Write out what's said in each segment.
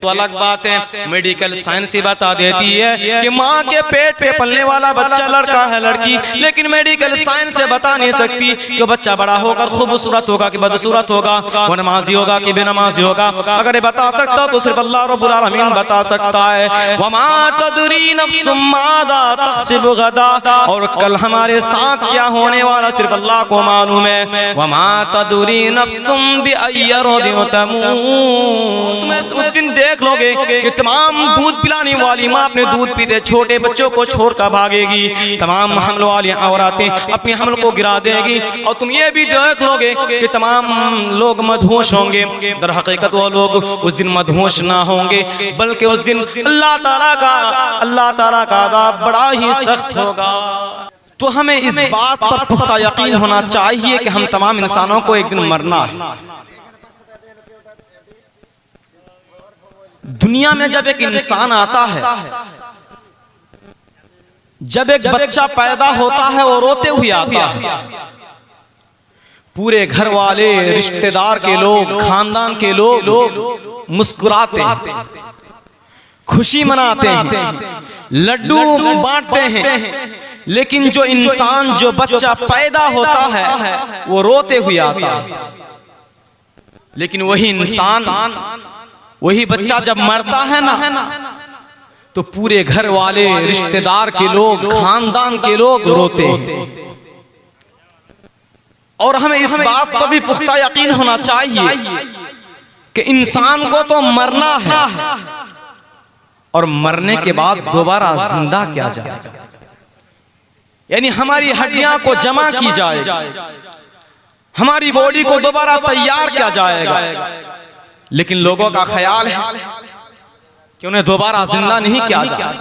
तो अलग बात है। मेडिकल साइंस ही बता देती है कि माँ के पेट पे पलने वाला बच्चा लड़का है लड़की, लेकिन मेडिकल साइंस से बता नहीं सकती कि बच्चा बड़ा होकर खूबसूरत होगा कि बदसूरत होगा, वो नमाजी होगा कि बेनमाजी होगा। अगर ये बता सकता तो सिर्फ अल्लाह रब्बुल आलमीन बता सकता है। वमा तदरी नफ्सुम मादा तक्सिबु गदा, और कल हमारे साथ क्या होने वाला सिर्फ अल्लाह को मालूम है। वमा तदरी नफ्सुम बिअय्यि अर्दिन तमूत, तुम उस दिन देख लोगे कि तमाम दूध पिलाने वाली माँ अपने दूध पीते छोटे बच्चों को छोड़कर भागेगी, तमाम हमल वाली औरतें अपने हमल को गिरा देगी, और तुम ये भी देख लोगे कि तमाम लोग मदहोश होंगे। दर हकीकत वो लोग उस दिन मदहोश ना होंगे, बल्कि उस दिन अल्लाह ताला का अज़ाब बड़ा ही सख्त होगा। तो हमें इस बात पर पुख्ता यकीन होना चाहिए कि हम तमाम इंसानों को एक दिन मरना है। दुनिया में जब एक इंसान आता है, जब एक बच्चा पैदा होता है वो रोते हुए आता है, पूरे घर वाले रिश्तेदार के लोग खानदान के लोग मुस्कुराते हैं, खुशी मनाते हैं, लड्डू बांटते हैं। लेकिन जो इंसान जो बच्चा पैदा होता है वो रोते हुए आता है। लेकिन वही इंसान वही बच्चा जब मरता है ना तो पूरे घर वाले रिश्तेदार के लोग खानदान के लोग रोते हैं। और हमें इस बात पर भी पुख्ता यकीन होना चाहिए कि इंसान को तो मरना है और मरने के बाद दोबारा जिंदा किया जाए, यानी हमारी हड्डियां को जमा की जाए, हमारी बॉडी को दोबारा तैयार किया जाएगा। लेकिन लोगों का ख्याल है कि उन्हें दोबारा जिंदा नहीं किया जाए,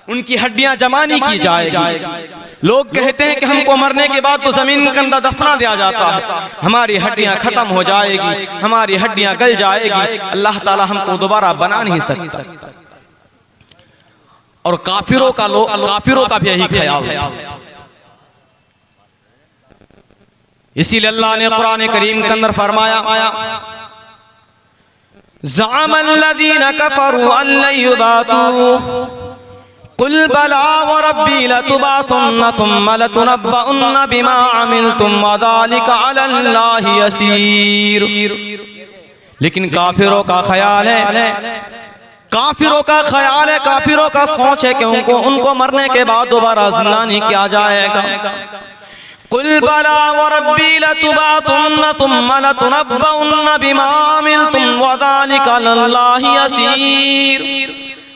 उनकी हड्डियां जमा नहीं की जाएगी। लोग कहते हैं कि हमको मरने के बाद तो जमीन के अंदर दफना दिया जाता है, हमारी हड्डियां खत्म हो जाएगी, हमारी हड्डियां गल जाएगी, अल्लाह ताला हमको दोबारा बना नहीं सकता। और काफिरों का भी यही ख्याल है। इसीलिए अल्लाह ने कुरान करीम के अंदर फरमाया, ज़अमल्लज़ीना कफ़रू अल्लन युबातू कुल बला व रब्बी लतुबातुन्न थुम्मा लतुनब्बउन्न बिमा अमिलतुम व ज़ालिका अलल्लाहि यसीर। लेकिन काफिरों का ख्याल है, काफिरों का सोच है कि उनको मरने के बाद दोबारा जिंदा नहीं किया जाएगा। कुल बला व रब्बी लतुबातुन्न थुम्मा लतुनब्बउन्न बिमा अमिलतुम व ज़ालिका अलल्लाहि यसीर।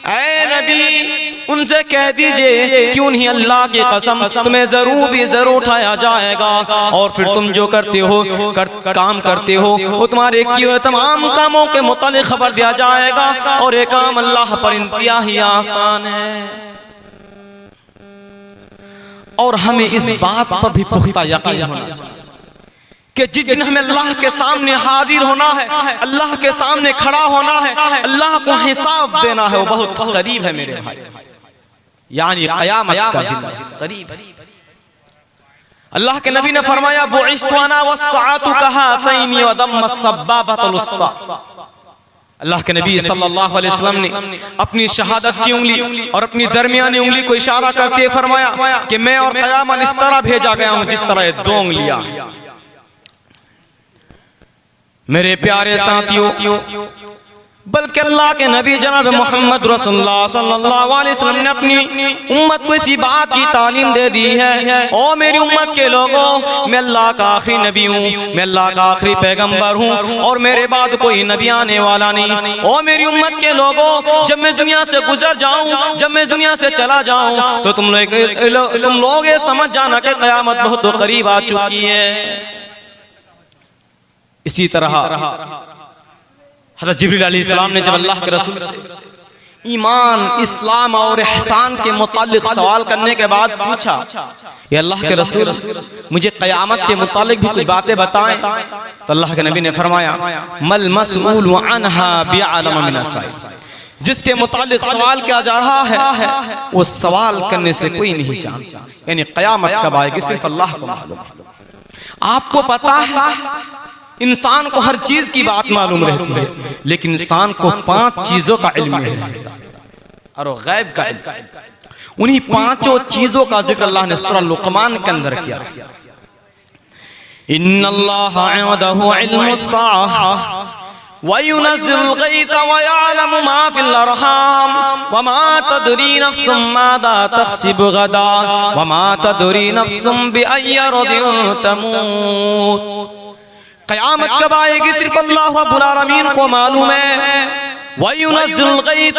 ऐ नबी उनसे कह दीजिए क्यों नहीं, अल्लाह की कसम तुम्हें जरूर उठाया जाएगा, और फिर तुम जो करते हो काम करते हो वो तुम्हारे किए हुए तमाम कामों के मुतालिक खबर दिया जाएगा, और ये काम अल्लाह पर इंतहाई आसान है। और हमें इस बात पर भी पुख्ता यकीन होना चाहिए कि जिस दिन हमें अल्लाह के सामने हाजिर होना है, अल्लाह के सामने खड़ा होना है, अल्लाह को हिसाब देना है, वो बहुत करीब है मेरे भाई, यानी क़यामत का दिन करीब है। अल्लाह के नबी ने फरमाया, बुइस्तु अना वस्सअतु कहातैनि व दम्म अस्सब्बाबतुल उस्ता। अल्लाह के नबी सल्लल्लाहु अलैहि वसल्लम ने अपनी शहादत की उंगली और अपनी दरमियानी उंगली को इशारा करते फरमाया कि मैं और क़यामत इस तरह भेजा गया हूं जिस तरह ये दो उंगलियां। मेरे प्यारे साथियों, बल्कि अल्लाह के नबी जनाब मोहम्मद रसूलुल्लाह सल्लल्लाहु अलैहि वसल्लम ने अपनी उम्मत को इसी बात की तालीम दे दी है, ओ मेरी उम्मत के लोगों, मैं अल्लाह का आखिरी नबी हूँ, मैं अल्लाह का आखिरी पैगंबर हूँ, और मेरे बाद कोई नबी आने वाला नहीं। ओ मेरी उम्मत के लोगों, जब मैं दुनिया से गुजर जाऊँ, जब मैं दुनिया से चला जाऊँ, तो तुम लोग ये समझ जाना कि क़यामत बहुत करीब आ चुकी है। इसी तरह हज़रत जिब्रील अलैहिस्सलाम ने जब अल्लाह के रसूल से ईमान, इस्लाम और एहसान के मुतालिक सवाल करने के बाद पूछा, ये अल्लाह के रसूल मुझे क़यामत के मुतालिक भी कुछ बातें बताएं, तो अल्लाह के नबी ने फरमाया, मल मसऊलु अन्हा बिअलम मिनस साइल। जिसके मुतालिक सवाल किया जा रहा है वो सवाल करने से कोई नहीं जानता, यानी क़यामत कब आएगी सिर्फ अल्लाह को मालूम है। आपको पता है इंसान को हर चीज की बात मालूम रहती है, लेकिन इंसान को 5 चीजों का इल्म है और गैब का इल्म। उन्हीं 5 चीजों का जिक्र अल्लाह ने सूरह लुक़मान के अंदर किया। इन्नल्लाह इंदहु इल्मुस्साअह व युनज़्ज़िलुल ग़ैथ व यअलमु मा फ़िल अरहाम व मा तदरी नफ़्सुम माज़ा तक्सिबु गदा व मा तदरी नफ़्सुम बिअय्यि अर्दिन तमूत। क़यामत कब आएगी सिर्फ अल्लाह रब्बुल आलमीन को मालूम है। वयुनज़्ज़िलुल ग़ैथ,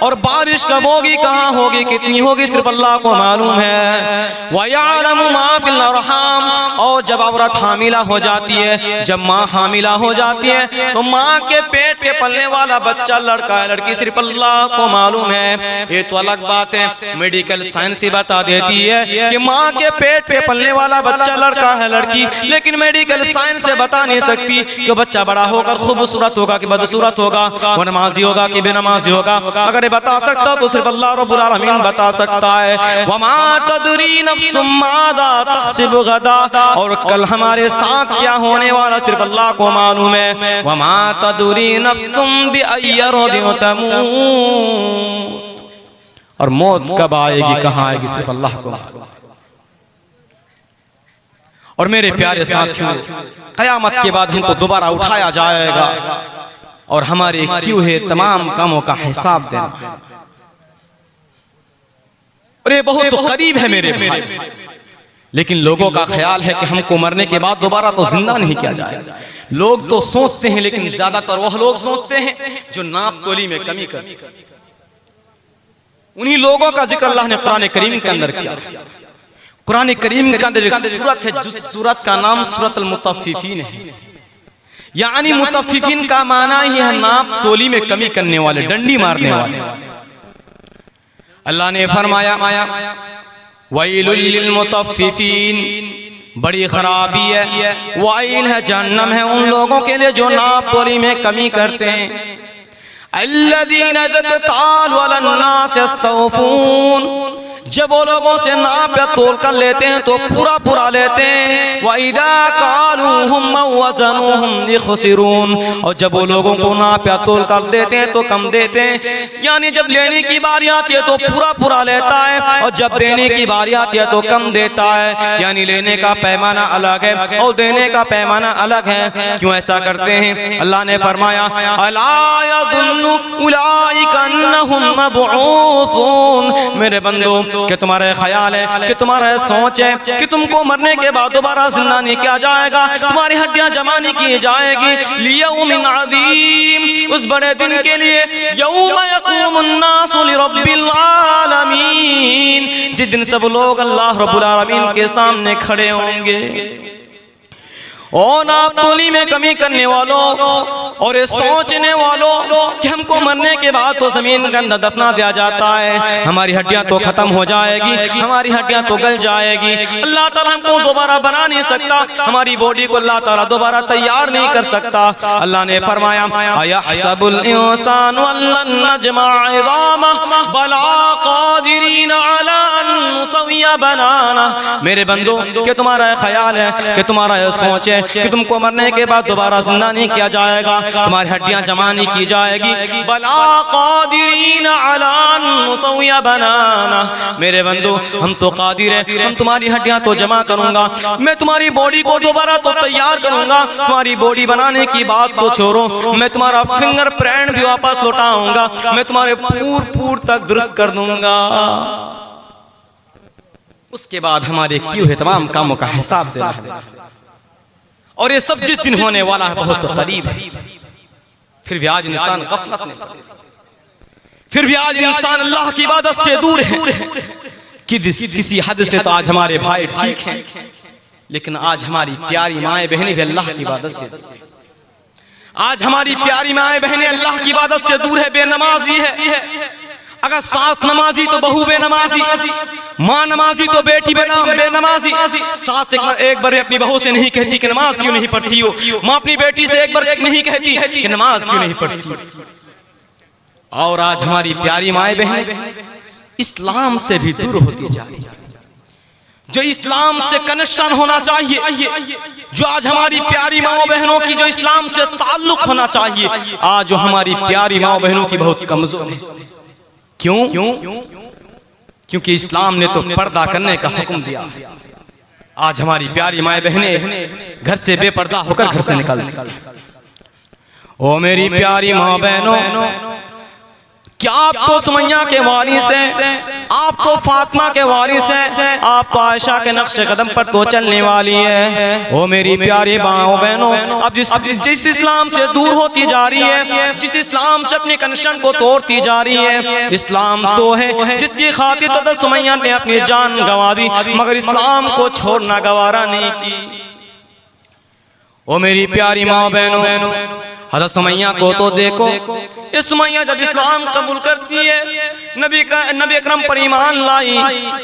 और बारिश कब होगी, कहाँ होगी, कितनी होगी, सिर्फ अल्लाह को मालूम है। वयअलमु मा फ़िल अरहाम, और जब औरत हामिला हो जाती है, जब माँ हामिला हो जाती है तो माँ के पेट पे पलने वाला बच्चा लड़का है लड़की, सिर्फ अल्लाह को मालूम है। ये तो अलग बात है, मेडिकल साइंस ही बता देती है कि माँ के पेट पे पलने वाला बच्चा लड़का है लड़की, लेकिन मेडिकल साइंस से बता नहीं सकती कि बच्चा बड़ा होकर खूबसूरत होगा कि बदसूरत होगा, वो नमाजी होगा कि बेनमाजी होगा। अगर ये बता सकता तो सिर्फ अल्लाह रब्बुल आलमीन बता सकता है। वमा तदरी नफ्सुम माज़ा तक्सिबु गदा, और कल हमारे साथ क्या होने वाला सिर्फ अल्लाह को मालूम है। वमा तदरी नफ्सुम बिअय्यि अर्दिन तमूत, और मौत कब आएगी, कहाँ आएगी, सिर्फ अल्लाह को मालूम। और मेरे प्यारे साथियों, क़यामत के बाद हमको दोबारा उठाया जाएगा और हमारे क्यों है तमाम कामों का हिसाब देना। और ये बहुत तो करीब है मेरे भाई, लेकिन लोगों का ख्याल है कि हमको मरने के बाद दोबारा तो जिंदा नहीं किया जाएगा। लोग तो सोचते हैं, लेकिन ज्यादातर वह लोग सोचते हैं जो नाप तोली में कमी करते हैं। उन्हीं लोगों का जिक्र अल्लाह ने कुरान करीम के अंदर किया। कुरान करीम के अंदर एक सूरत है, जिस सूरत का नाम सूरतुल मुतफ्फिफीन है। यानी मुतफ्फिफीन का माना ही है नाप तोली में कमी करने वाले, डंडी मारने वाले। अल्लाह ने फरमाया वैलुल लिल मुतफ्फिफीन, बड़ी खराबी है, वाइल है, जहन्नम है उन लोगों के लिए जो नाप तोली में कमी करते हैं। अल्लज़ीना यक़तालू अलन नास यस्तौफून, जब वो लोगों से नाप या तोल कर लेते हैं तो पूरा पूरा लेते हैं। वइदा कालूहुम वज़नूहुम यख़सिरून, और जब वो लोगों को नाप या तोल कर देते हैं तो कम देते हैं। यानी जब लेने की बारी आती है तो पूरा पूरा लेता है, और जब देने की बारी आती है तो कम देता है। यानी लेने का पैमाना अलग है और देने का पैमाना अलग है। क्यों ऐसा करते हैं? अल्लाह ने फरमाया अला यज़ुन्नु उलाइका अन्नहुम मबऊसून, मेरे बंदो कि तुम्हारा ख्याल है, कि तुम्हारा सोच है कि तुमको मरने के बाद दोबारा जिंदा नहीं किया जाएगा, तुम्हारी हड्डियां जमा नहीं की जाएगी। लियौमिन अज़ीम, उस बड़े दिन के लिए, यौम यक़ूमुन नासु लिरब्बिल आलमीन, जिस दिन सब लोग अल्लाह रब्बुल आलमीन के सामने खड़े होंगे। और नाप तोली में कमी करने वालों और ये सोचने वालों कि हमको मरने के बाद तो जमीन के अंदर दफना दिया जाता है, हमारी हड्डियां तो खत्म हो जाएगी, हमारी हड्डियां तो गल जाएगी, अल्लाह ताला हमको दोबारा बना नहीं सकता, हमारी बॉडी को अल्लाह ताला दोबारा तैयार नहीं कर सकता। अल्लाह ने फरमाया अयहसबुल इंसानु अल्लन नजमा इज़ामह बला क़ादिरीन अला अन नुसव्विया बनाना, मेरे बंदो कि तुम्हारा ख्याल है, कि तुम्हारा सोच है कि तुमको मरने के बाद दोबारा जिंदा नहीं किया जाएगा, तुम्हारी हड्डियां जमा नहीं की जाएगी। बला क़ादिरीन अला अन नुसव्विया बनाना, मेरे बंदो हम तो कादिर हैं, हम तुम्हारी हड्डियां तो जमा करूंगा, मैं तुम्हारी बॉडी को दोबारा तो तैयार करूंगा। तुम्हारी बॉडी बनाने की बात तो छोड़ो, मैं तुम्हारा फिंगर प्रिंट भी वापस लौटाऊंगा, मैं तुम्हारे पूर तक दुरुस्त कर दूंगा। उसके बाद हमारे किए हुए तमाम कामों का हिसाब देना है। और ये सब जिस दिन होने वाला है बहुत तो करीब है। फिर भी आज इंसान गफलत में, फिर भी आज इंसान अल्लाह की इबादत से दूर है। किसी हद से तो आज हमारे भाई ठीक हैं, लेकिन आज हमारी प्यारी माएं बहनें भी अल्लाह की इबादत से, आज हमारी प्यारी माएं बहनें अल्लाह की इबादत से दूर है, बेनमाजी है। अगर सास नमाजी तो बहू बेनमाजी, माँ नमाजी तो बेटी बेनमाजी। सास एक बार अपनी बहू से नहीं कहती कि नमाज क्यों नहीं पढ़ती हो, माँ अपनी बेटी से एक बार नहीं कहती कि नमाज क्यों नहीं पढ़ती। और आज हमारी प्यारी माएं बहनें इस्लाम से भी दूर होती जा रही। जो इस्लाम से कनेक्शन होना चाहिए, जो आज हमारी प्यारी माओ बहनों की जो इस्लाम से ताल्लुक होना चाहिए, आज जो हमारी प्यारी माओ बहनों की बहुत कमजोर है। क्यों? क्योंकि इस्लाम ने तो पर्दा करने का हुक्म दिया। आज हमारी प्यारी माए बहनें घर से बेपर्दा होकर घर से निकल। ओ मेरी प्यारी माँ बहनों, क्या आप तो सुमैया के वारिस हैं, आप तो फातिमा के वारिस हैं, आप तो आयशा के नक्शे कदम पर तो चलने वाली है। ओ मेरी प्यारी माओ बहनों, अब जिस इस्लाम से दूर होती जा रही है, जिस इस्लाम से अपने कनेक्शन को तोड़ती जा रही है, इस्लाम तो है जिसकी खातिर तो सुमैया ने अपनी जान गंवा दी, मगर इस्लाम को छोड़ना गवारा नहीं की। ओ मेरी प्यारी माओ बहनों, हज़रत सुमैया को तो देखो, ये सुमैया जब इस्लाम कबूल करती है, नबी अकरम पर ईमान लाई,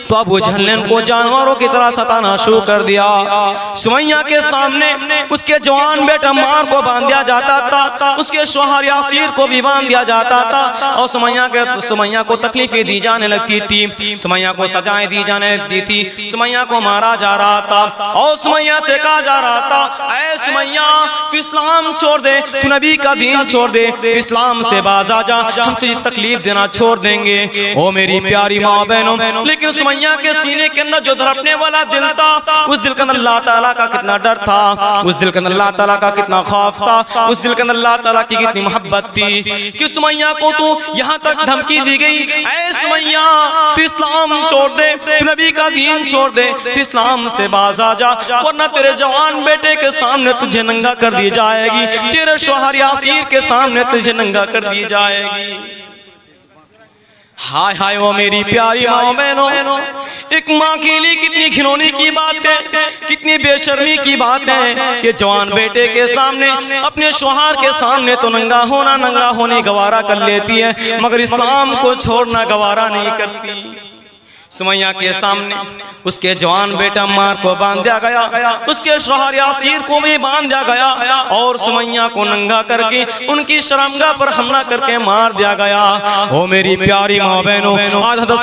तो अबू जहल ने उनको जानवरों की तरह सताना शुरू कर दिया। सुमैया के सामने उसके जवान बेटा अम्मार को बांध दिया जाता था, उसके शौहर यासीर को भी बांध दिया जाता था, और सुमैया को तकलीफें दी जाने लगती थी, सुमैया को सजाएं दी जाने लगती थी, सुमैया को मारा जा रहा था, और सुमैया से कहा जा रहा था, ऐ सुमैया तू इस्लाम छोड़ दे, तू नबी का दीन छोड़ दे, इस्लाम से बाज आ जा, हम तुझे तकलीफ देना छोड़ देंगे। ओ मेरी प्यारी माँ बहनों, लेकिन सुमैया के सीने के अंदर जो धड़कने वाला दिल था, उस दिल के अंदर अल्लाह ताला का कितना डर था, उस दिल के अंदर अल्लाह ताला का कितना खौफ था, उस दिल के अंदर अल्लाह ताला की कितनी मोहब्बत थी कि सुमैया को तो यहाँ तक धमकी दी गई, ऐ सुमैया तू इस्लाम छोड़ दे, तू नबी का दीन छोड़ दे, तू इस्लाम से बाज आ जा, वरना तेरे जवान बेटे के सामने तुझे नंगा कर दी जाएगी, तेरे शौहर यासीर के सामने तुझे नंगा कर दी जाएगी। हाय हाय वो मेरी प्यारी माँ बहनों, एक माँ के लिए कितनी घिनौनी की बात है, कितनी बेशर्मी की बात है कि जवान बेटे के सामने, अपने शौहर के सामने तो नंगा होने गवारा कर लेती है, मगर इस्लाम को छोड़ना गवारा नहीं करती। सुमैया के सामने उसके जवान बेटा अम्मार को बांध दिया गया, उसके शौहर यासीर को भी बांध दिया गया, और सुमैया को नंगा करके उनकी शर्मगाह पर हमला करके मार दिया गया। ओ मेरी प्यारी माँ बहनों, आज हज़रत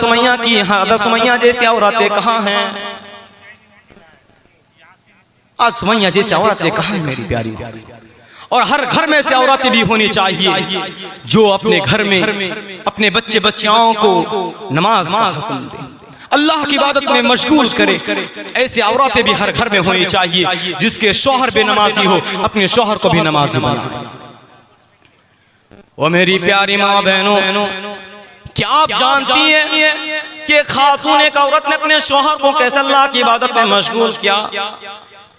सुमैया जैसी औरतें कहाँ हैं? आज सुमैया जैसी औरतें कहाँ हैं मेरी प्यारी? और हर घर में से औरतें भी होनी चाहिए जो अपने घर में अपने बच्चे बच्चियों को नमाज का हुक्म दे, अल्लाह की इबादत में मशगूल करे। ऐसे औरतें भी हर घर में होनी चाहिए, जिसके शौहर बेनमाजी हो अपने शौहर को भी नमाजी बनाए। ओ मेरी प्यारी माँ बहनों, क्या आप जानती हैं कि खातून एक औरत ने अपने शौहर को कैसे अल्लाह की इबादत में मशगूल किया?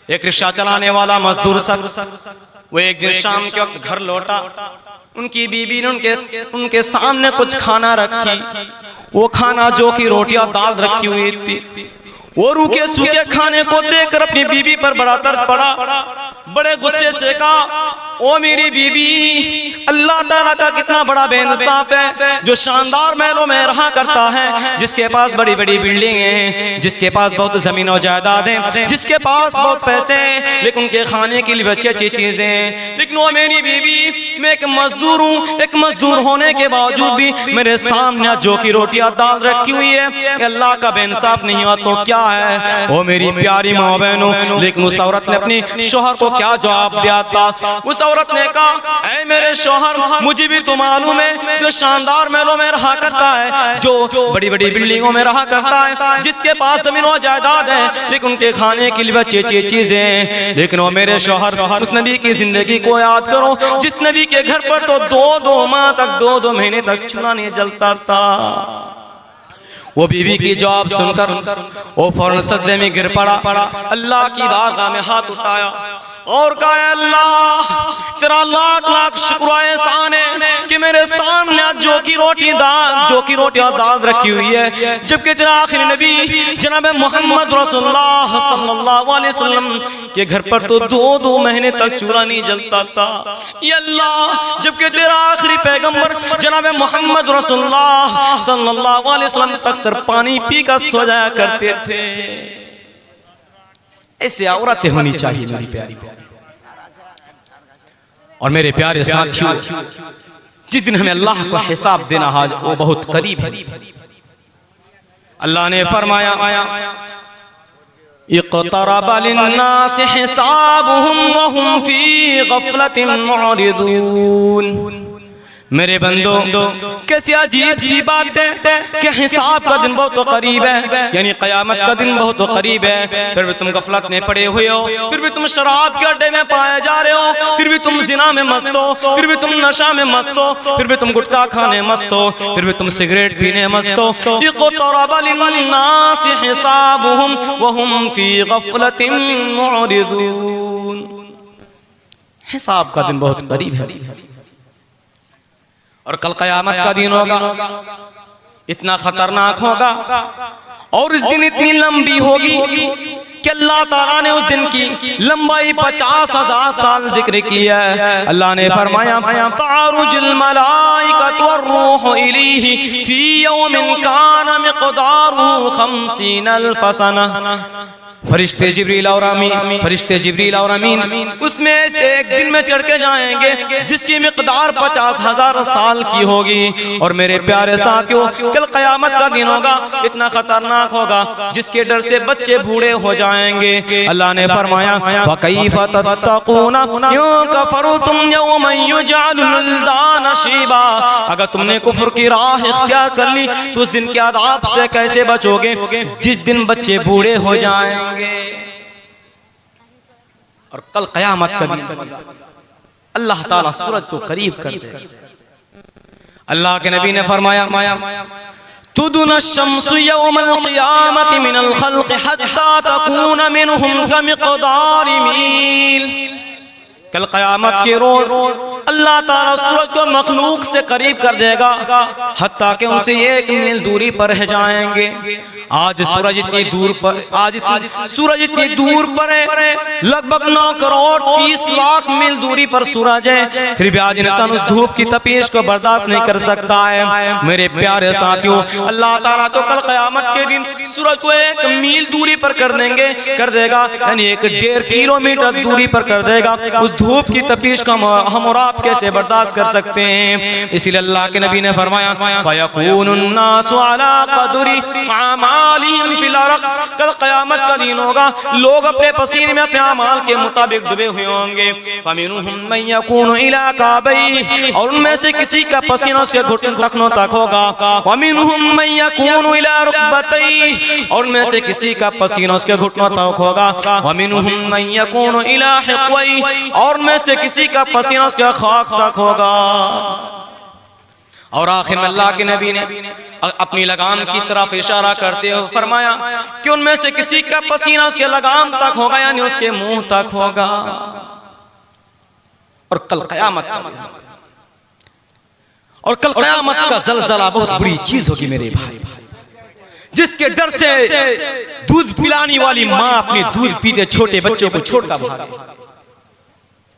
एक रिक्शा चलाने वाला मजदूर शख्स, वो एक दिन शाम के वक्त घर लौटा, उनकी बीबी ने उनके सामने कुछ खाना रखी, वो खाना जो कि रोटियां दाल रखी हुई थी, वो रूखे सूखे खाने को देखकर अपनी बीबी पर बड़ा तरस पड़ा, बड़े गुस्से से कहा, ओ मेरी बीबी, अल्लाह ताला का कितना बड़ा बेइंसाफ है जो शानदार महलों में रहा करता है, जिसके पास बड़ी बड़ी बिल्डिंगें हैं, जिसके पास बहुत जमीन और जायदाद है, जिसके पास बहुत पैसे हैं, लेकिन उनके खाने के लिए अच्छी अच्छी चीजें हैं, लेकिन वो मेरी बीबी, मैं एक मजदूर हूँ, एक मजदूर होने के बावजूद भी मेरे सामने जो की रोटियां दाल रखी हुई है, अल्लाह का बेइंसाफ नहीं हुआ तो क्या है? ओ मेरी प्यारी माँ बहनों, लेकिन उस औरत ने अपनी शौहर को क्या जवाब दिया था? उस औरत ने कहा, ऐ मेरे शौहर, मुझे भी तो मालूम है जो शानदार महलों में रहा करता है, जो बड़ी बड़ी बिल्डिंगों में रहा करता है, जिसके पास जमीन और जायदाद है, लेकिन उनके खाने के लिए अच्छी अच्छी चीजें हैं, लेकिन वो मेरे शौहर, उस नबी की जिंदगी को याद करो जिस नबी के घर पर तो दो माह तक 2 महीने तक चूल्हा नहीं जलता था। वो बीवी की जवाब सुनकर वो फौरन सजदे में गिर पड़ा, अल्लाह की बारगाह में हाथ उठाया और कहा, अल्लाह तेरा लाख लाख शुक्र एहसान है कि मेरे सामने जो की रोटियां दाल रखी हुई है, जबकि तेरा आखिरी नबी जनाब मोहम्मद रसूलुल्लाह सल्लल्लाहु अलैहि वसल्लम के घर पर तो 2 महीने तक चूल्हा नहीं जलता था। ये अल्लाह, जबकि तेरा आखिरी पैगंबर जनाब मोहम्मद रसूलुल्लाह सल्लल्लाहु अलैहि वसल्लम अक्सर पानी पी कर सो जाया करते थे। ऐसे औरतें होनी चाहिए मेरी प्यारी। और मेरे प्यारे साथियों, जिस दिन हमें अल्लाह का हिसाब देना है वो बहुत करीब है। अल्लाह ने फरमाया, इक़्तरब लिन्नासि हिसाबुहुम व हुम फी गफ़लतिन मुअरिदून। मेरे बंदो, कैसी अजीब सी बात है कि हिसाब का दिन बहुत करीब है, यानी क़यामत का दिन बहुत करीब है। फिर भी तुम गफलत में पड़े हुए हो, फिर भी तुम शराब के अड्डे में पाए जा रहे हो, फिर भी तुम ज़िना में मस्त हो, फिर भी तुम नशा में मस्त हो, फिर भी तुम गुटखा खाने मस्त हो, फिर भी तुम सिगरेट पीने मस्त हो। इक़्तरब लिन्नासि हिसाबुहुम व हुम फी गफ़लतिन मुअरिदून। हिसाब का दिन बहुत करीब है और कल क़यामत का दिन होगा, इतना खतरनाक होगा और इस दिन इतनी लंबी होगी कि अल्लाह ताला ने उस दिन की लंबाई 50,000 साल जिक्र किया है। अल्लाह ने फरमाया तारुजुल मलाइकतु वर्रूहु इलैहि फी यौमिन काना मिक़दारुहु 50 अल्फ सना। फरिश्ते जिब्रील और अमीन उसमें से एक दिन में चढ़ के जाएंगे जिसकी मिक़दार 50,000 साल की होगी। और मेरे प्यारे साथियों, कल क़यामत का दिन होगा, इतना खतरनाक होगा जिसके डर से बच्चे बूढ़े हो जाएंगे। अल्लाह ने फरमाया फ़कैफ़ तत्तक़ूना इन कफ़रतुम यौमन युजअलुल विल्दान शीबा। अगर तुमने कुफ्र की राह इख्तियार कर ली तो उस दिन के अज़ाब से कैसे बचोगे जिस दिन बच्चे बूढ़े हो जाएंगे। और कल क़यामत का दिन अल्लाह ताला सूरज को करीब कर दे। अल्लाह के नबी ने फरमाया तुदुन शम्सु यौमल क़ियामति मिनल ख़ल्क़ि हत्ता तकून मिनहुम कमिक़दारि मील। कल क़यामत के रोज अल्लाह ताला सूरज को मखलूक से करीब कर देगा हत्ता कि उनसे 1 मील दूरी पर रह जाएंगे। आज सूरज इतनी दूर पर है, लगभग 9 करोड़ 30 लाख मील दूरी पर सूरज है, फिर भी आज इंसान उस धूप की तपीश को बर्दाश्त नहीं कर सकता है। मेरे प्यारे साथियों, अल्लाह ताला तो कल क़यामत के दिन सूरज को 1 मील दूरी पर कर देगा, यानी 1.5 किलोमीटर दूरी पर कर देगा। उस धूप की तपीश का हम और आप कैसे बर्दाश्त कर सकते हैं? इसीलिए अल्लाह के नबी ने फरमाया फयकूनुन नासु अला क़दरी अमालिहिम फिल अरक़। कल क़यामत का दिन होगा, लोग अपने पसीने में अपने अमाल के मुताबिक डूबे हुए होंगे। फमिनहुम मन यकूनु इला काबैहि, और उनमें से किसी का पसीना उसके घुटनों तक होगा। वमिनहुम मन यकूनु इला रुकबतैहि, और उनमें से किसी का पसीना उसके घुटनों तक होगा। वमिनहुम मन यकूनु इला हिक़्वैहि, और में से किसी का पसीना उसके खाक तक होगा। और आखिर में अल्लाह के नबी ने अपनी लगाम की तरफ इशारा करते हुए फरमाया कि उनमें से किसी का पसीना उसके लगाम तक होगा, यानी उसके मुंह तक होगा। और कल क़यामत का ज़लज़ला बहुत बुरी चीज होगी मेरे भाई, जिसके डर से दूध पिलाने वाली माँ अपने दूध पीते छोटे बच्चों को छोड़कर भागे।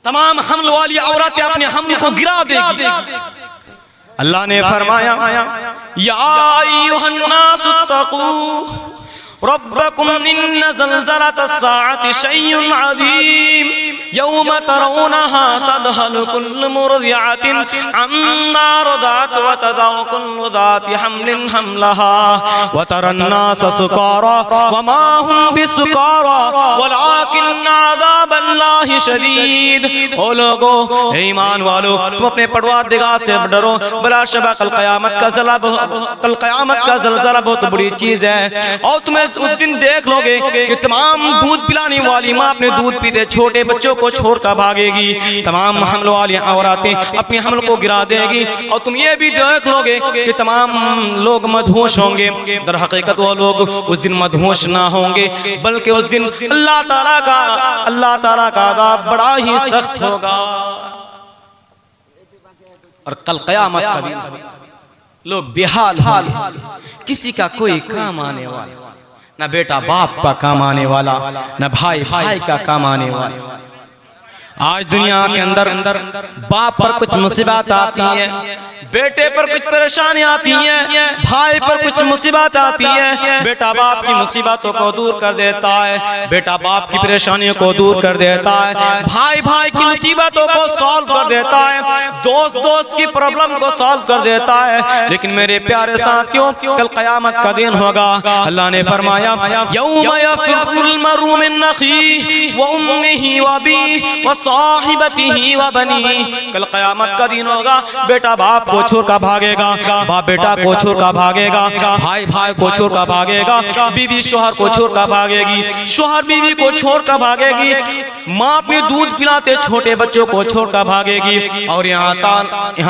तमाम हमल वाली औरतें अपने हमल को गिरा देगी। अल्लाह ने फरमाया या अय्युहन नासु तक़ू रब्बकुम इन्न ज़लज़लतस्साअति शैउन अज़ीम यौम तरौनहा तज़हलु कुल्लु मुर्दिअतिन अम्मा रदअत व तज़अु कुल्लु ज़ाति हम्लिन हम्लहा व तरन्नास सुकारा व मा हुम बिसुकारा वलाकिन्न अज़ाबल्लाहि शदीद। ओ लोगो, हे ईमान वालो, तुम अपने परवरदिगार से डरो, बला शबा कल क़यामत का ज़लज़ला बहुत बड़ी चीज है। और तुम्हें उस दिन देख लोगे कि तमाम दूध पिलाने वाली माँ अपने दूध पीते छोटे बच्चों को छोड़कर भागेगी, तमाम हमल वाली औरतें अपने हमल को गिरा देगी। और तुम ये भी देख लोगे कि तमाम लोग मदहोश होंगे। दर हकीकत वो लोग उस दिन मदहोश ना होंगे, बल्कि उस दिन अल्लाह ताला का अज़ाब बड़ा ही सख्त होगा। और कल क़यामत का दिन लोग बेहाल हाल, किसी का कोई काम आने वाला, न बेटा बाप का काम आने वाला, न भाई भाई का काम आने वाला। आज दुनिया के अंदर बाप पर कुछ मुसीबत आती है, बेटे पर कुछ परेशानी आती है, भाई पर कुछ मुसीबत आती है, बेटा बाप की मुसीबतों को दूर कर देता है, बेटा बाप की परेशानियों को दूर कर देता है, भाई भाई की मुसीबतों को सॉल्व कर देता है, दोस्त दोस्त की प्रॉब्लम को सॉल्व कर देता है। लेकिन मेरे प्यारे साथियों, कल क़यामत का दिन होगा। अल्लाह ने फरमाया यौम यफ़िरुल मर्उ मिन अख़ीहि व उम्मिही व अबीही व साहिबतिही व बनीही। कल क़यामत का दिन होगा, बेटा बाप को छोड़ कर भागेगा, बाप बेटा को छोड़ कर भागेगा, भाई भाई को छोड़ कर भागेगा, बीवी शोहर को छोड़ कर भागेगी, शोहर बीवी को छोड़ कर भागेगी, माँ अपने दूध पिलाते छोटे बच्चों को छोड़ कर भागेगी। और यहाँ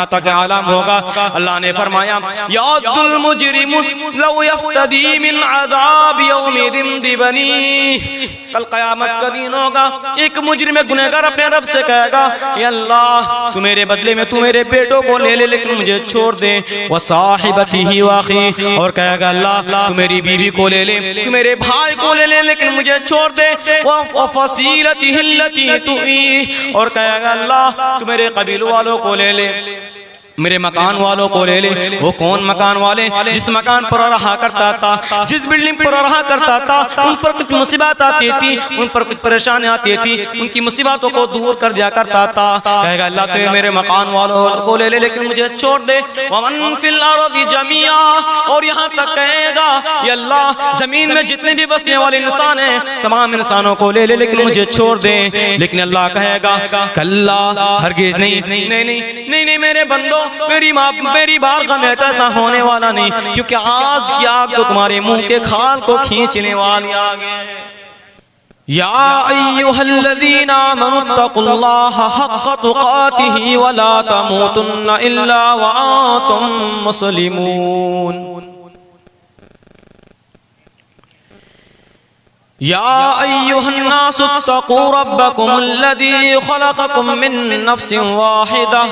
तक आलम होगा। अल्लाह ने फरमाया यादुल मुजरिमु लौ यफ्तदी मिन अज़ाब यौमिदिन बिबनी। कल क़यामत का दिन होगा, एक मुजरिम गुनहगार अपने रब से कहेगा या अल्लाह तू मेरे बदले में तू मेरे बेटों को ले ले लेकिन मुझे छोड़ दे, व साहिबतिही व अख़ी, और कहेगा अल्लाह तू मेरी बीवी को ले ले, तू मेरे भाई को ले ले लेकिन मुझे छोड़ दे, व फसीलतिही अल्लती तुई, और कहेगा अल्लाह तू मेरे कबीले वालों को ले ले, मेरे मकान वालों को ले ले। वो कौन मकान वाले? जिस मकान पर रहा करता था, जिस बिल्डिंग पर रहा करता था, उन पर कुछ मुसीबत आती थी, उन पर कुछ परेशानी आती थी, उनकी मुसीबतों को दूर कर दिया करता था। कहेगा अल्लाह तो मेरे मकान वालों को ले ले लेकिन मुझे छोड़ दे। वमन फिल अर्दि जमीआ, और यहाँ तक कहेगा या अल्लाह जमीन में जितने भी बसने वाले इंसान हैं तमाम इंसानों को ले ले लेकिन मुझे छोड़ दे। लेकिन अल्लाह कहेगा कल्ला, हरगिज़ नहीं नहीं नहीं नहीं नहीं, नहीं मेरे बंदो, मेरी बारगाह में ऐसा होने वाला नहीं, क्योंकि आज की आग तो तुम्हारे मुंह के खाल को खींचने वाली आग है। या अय्युहल्लज़ीना आमनुत्तक़ुल्लाह हक़्क़ तुक़ातिही व ला तमूतुन्ना इल्ला व अंतुम मुस्लिमून। या अय्युहन्नासु इत्तक़ू रब्बकुमुल्लज़ी ख़लक़कुम मिन नफ़्सिन वाहिदा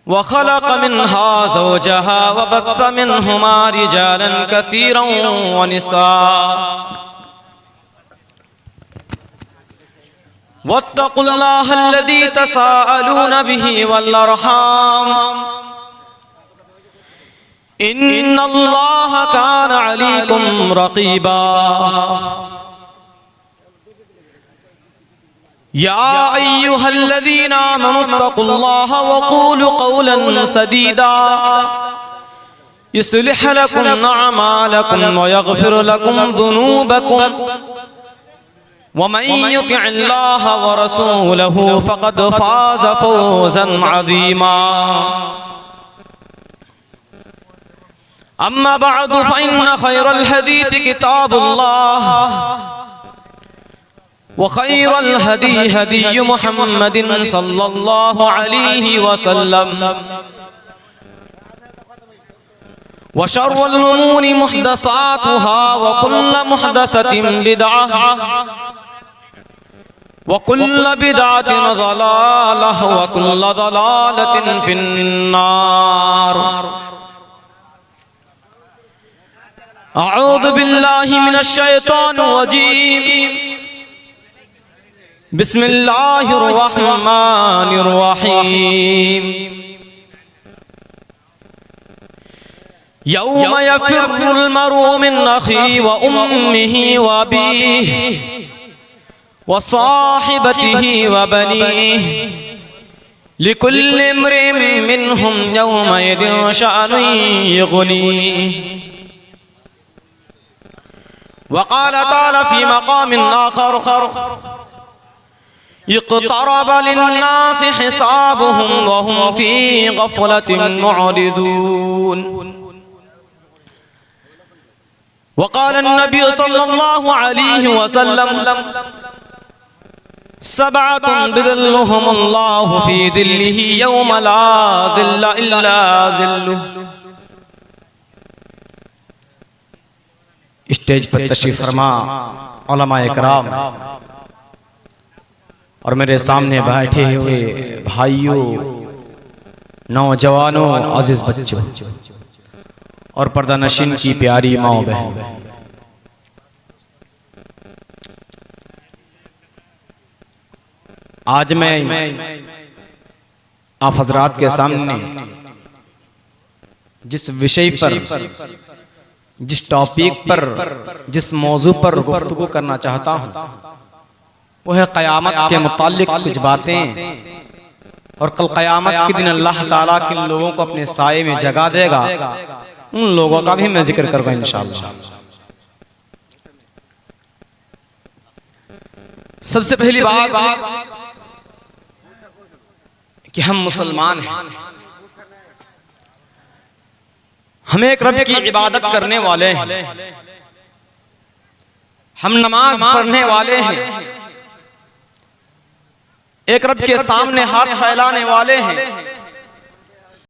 वख़लक़ मिन्हा ज़ौजहा वबत्थ मिन्हुमा रिजालन कसीरन वनिसाअ वत्तक़ुल्लाहल्लज़ी तसाअलून बिही वल अर्हाम इन्नल्लाह कान अलैकुम रक़ीबा। या अय्युहल्लज़ीना आमनुत्तक़ुल्लाह वक़ूलू क़ौलन सदीदा युस्लिह लकुम अअमालकुम व यग़फिर लकुम ज़ुनूबकुम वमन युति'िल्लाह व रसूलहु फ़क़द फ़ाज़ फ़ौज़न अज़ीमा। अम्मा बअदु फ़इन्न ख़ैरल हदीस किताबुल्लाह व खैरुल हदी हदी मुहम्मदिन सल्लल्लाहु अलैहि वसल्लम व शर्रुल उमूरि मुहदसातुहा व कुल्लु मुहदसतिन बिदअह व कुल्लु बिदअतिन ज़लालह व कुल्लु ज़लालतिन फिन्नार। अऊज़ु बिल्लाहि मिनश शैतानिर रजीम। बिस्मिल्लाहिर रहमानिर रहीम। यौम यफ़िरुल मर्उ मिन अख़ीहि व उम्मिही व अबीही व साहिबतिही व बनीही लिकुल्लि इम्रिइन मिनहुम यौमइज़िन शअनुन युग़नीहि। वक़ाल तआला फ़ी मक़ामिन आख़र इक़्तरब लिन्नासि हिसाबुहुम व हुम फ़ी ग़फ़लतिन मुअरिदून। वक़ाल अन्नबी सल्लल्लाहु अलैहि वसल्लम सबअतुन ज़िल्लुहुमुल्लाहु फ़ी ज़िल्लिही यौम ला ज़िल्ला इल्ला ज़िल्लुहु। स्टेज पर तशरीफ फरमा उलमा इकराम और मेरे सामने बैठे हुए भाइयों, नौजवानों, अजीज बच्चों और पर्दा नशीन की प्यारी माओ बहन, आज मैं आप हजरात के सामने जिस विषय पर, जिस टॉपिक पर, जिस मौजू पर गुफ्तगू करना चाहता हूँ वो है क़यामत के मुताल्लिक कुछ बातें। और कल क़यामत के दिन अल्लाह ताला किन लोगों को अपने साए में जगा देगा, उन लोगों का भी मैं जिक्र करूँगा इंशाअल्लाह। सबसे पहली बात कि हम मुसलमान हैं, हम एक रब की इबादत करने वाले हैं, हम नमाज पढ़ने वाले हैं, एक रब के सामने हाथ फैलाने वाले हैं,